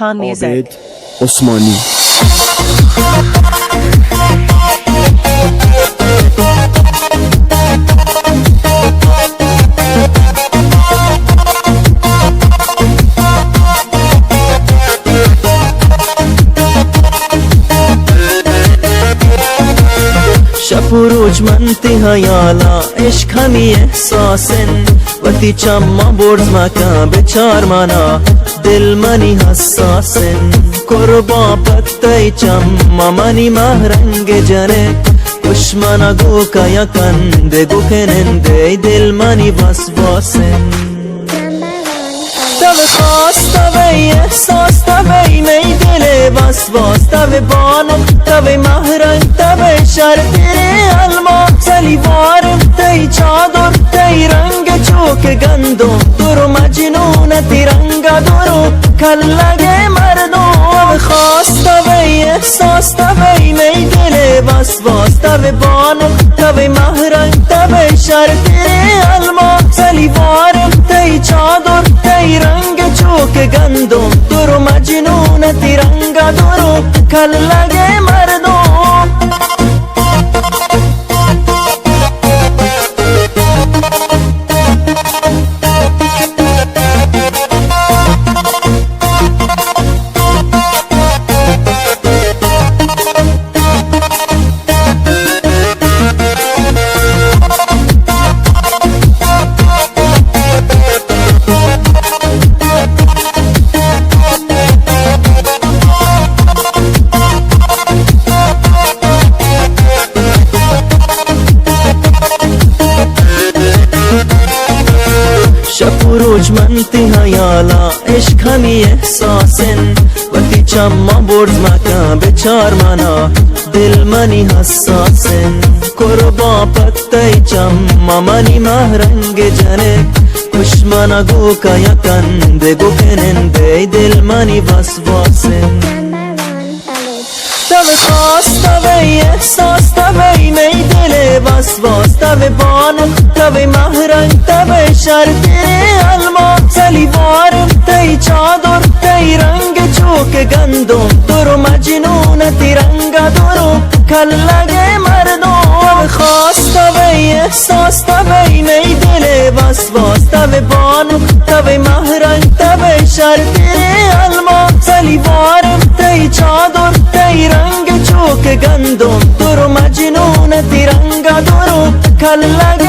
Khan Music. Osmani. شپروج منتی هیالا عشقانی احساسن وقتی چما برز مکان به چار مانا دل منی حساسن قربا پتای چما منی مهرنگ جنه دشمنا گو کیا کنده گو کننده دل منی وسواسن تب خواست تب احساس تب می دل وسواس تب بانم تب مهرنگ تب شرطیر الما سلیوارم تی چادر تی رنگ چوک گندم درو مجنون تی رنگ درو کلگ مردم خواست تب احساس تب می دل وسواس تب بانم تب مهرنگ تب شرطیر الما سلیوارم تی چادر تی رنگ چوک گندم درو مجنون تی رنگ درو کلگ مردم شپروج منتی هیالا عشقانی احساسن وقتی چما برز مکان به چار مانا دل منی حساسن قربا پتای چما منی مهرنگ جنه دشمنا گو کیا کنده گو کننده دل منی وسواسن تب خواست تب احساس تب می دل وسواس تب بانم تب مهرنگ تب شرطیر الما سلیوارم تی چادر تی رنگ چوک گندم درو مجنون تی رنگ درو کلگ مردم خواست تب احساس تب می دل وسواس تب بانم تب مهرنگ تب شرطیر الما سلیوارم تی چادر تی رنگ چوک گندم درو مجنون تی رنگ درو کلگ